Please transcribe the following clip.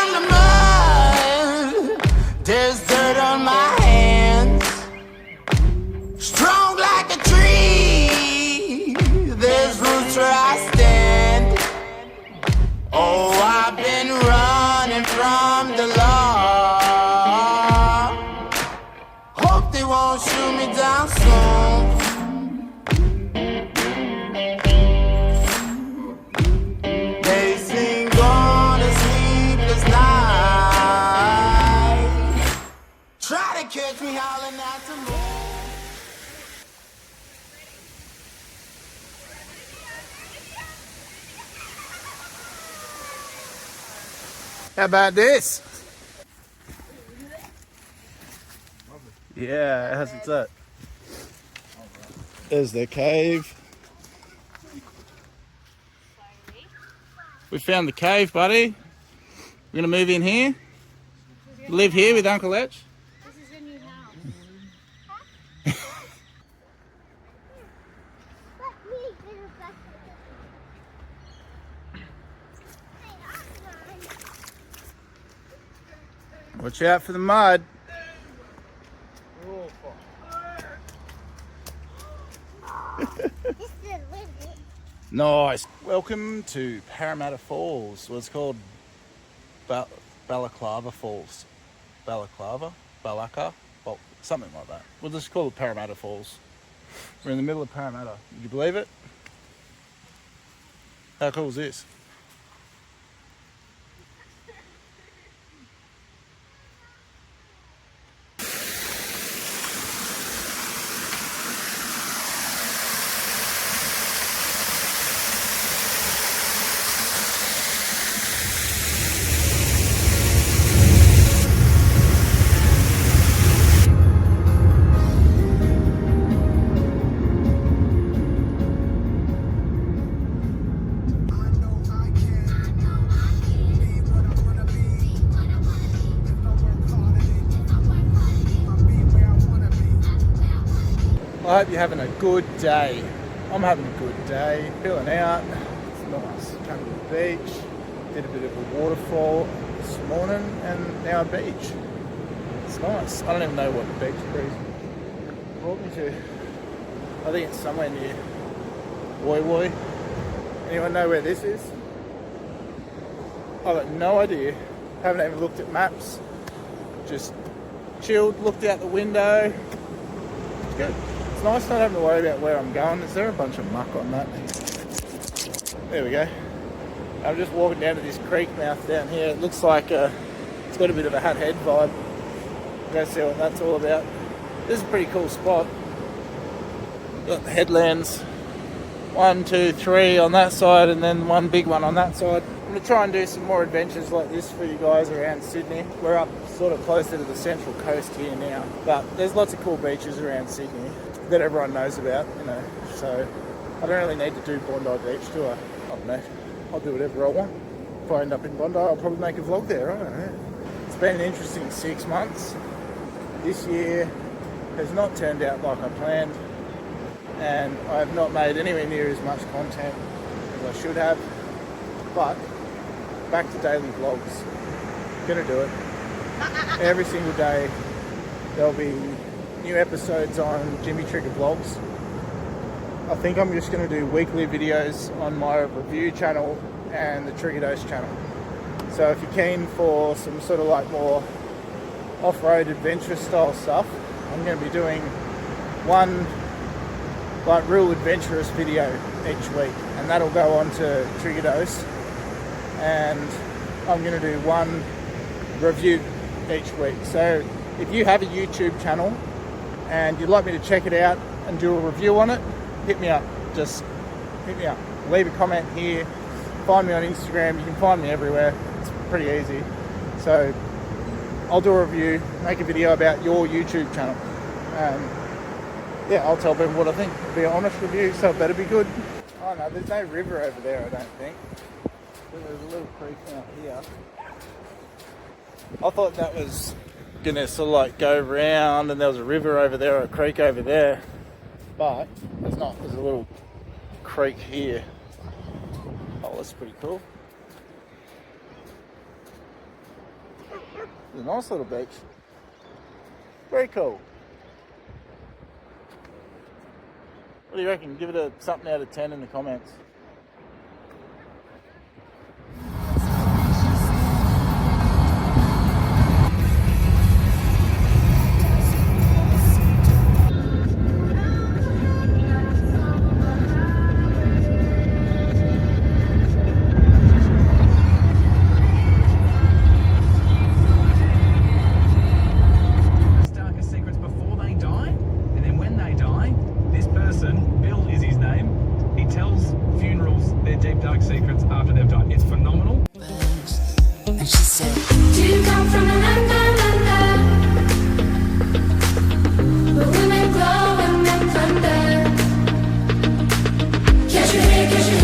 from the mud. There's dirt on my hands. Strong like a tree. There's roots where I stand. Oh, I've been running from the law. Hope they won't shoot me down soon. They sing on a sleepless night. Try to catch me howling at the moon. How about this? Yeah, how's it that? There's the cave. We found the cave, buddy. We're gonna move in here. Live here with Uncle Etch. This is your new house. Watch out for the mud. Nice. Welcome to Parramatta Falls. What's called Balaclava Falls. Balaclava? Balaka? Well, something like that. We'll just call it Parramatta Falls. We're in the middle of Parramatta. Would you believe it? How cool is this? I hope you're having a good day. I'm having a good day, chilling out. It's nice. Come to the beach, did a bit of a waterfall this morning, and now a beach. It's nice. I don't even know what the beach breeze brought me to. I think it's somewhere near Woi Woi. Anyone know where this is? I've got no idea. Haven't even looked at maps. Just chilled, looked out the window. It's good. It's nice not having to worry about where I'm going. Is there a bunch of muck on that? There we go. I'm just walking down to this creek mouth down here. It looks like it's got a bit of a Hat Head vibe. Go see what that's all about. This is a pretty cool spot. Got the headlands. 1, 2, 3 on that side, and then one big one on that side. I'm going to try and do some more adventures like this for you guys around Sydney. We're up sort of closer to the central coast here now, but there's lots of cool beaches around Sydney that everyone knows about, you know, so I don't really need to do Bondi Beach, do I? I don't know. I'll do whatever I want. If I end up in Bondi, I'll probably make a vlog there, I don't know. It's been an interesting 6 months. This year has not turned out like I planned, and I have not made anywhere near as much content as I should have, but back to daily vlogs. Gonna do it. Every single day there'll be new episodes on Jimmy Trigger Vlogs. I think I'm just going to do weekly videos on my review channel and the Trigger Dose channel. So if you're keen for some sort of like more off-road adventure style stuff, I'm going to be doing one like real adventurous video each week, and that'll go on to Trigger Dose, and I'm going to do one review each week. So if you have a YouTube channel and you'd like me to check it out and do a review on it, hit me up. Just hit me up. Leave a comment here. Find me on Instagram. You can find me everywhere. It's pretty easy. So I'll do a review, make a video about your YouTube channel. Yeah, I'll tell people what I think. It'll be an honest review, so it better be good. Oh no, there's no river over there, I don't think. There's a little creek out here. I thought that was gonna sort of like go round and there was a river over there or a creek over there, but there's not. There's a little creek here. Oh, that's pretty cool. It's a nice little beach. Very cool. What do you reckon? Give it a something out of 10 in the comments. Secrets after they've died. It's phenomenal. And she said, do you come from an under, but women glow and men thunder. Catch your hair, catch your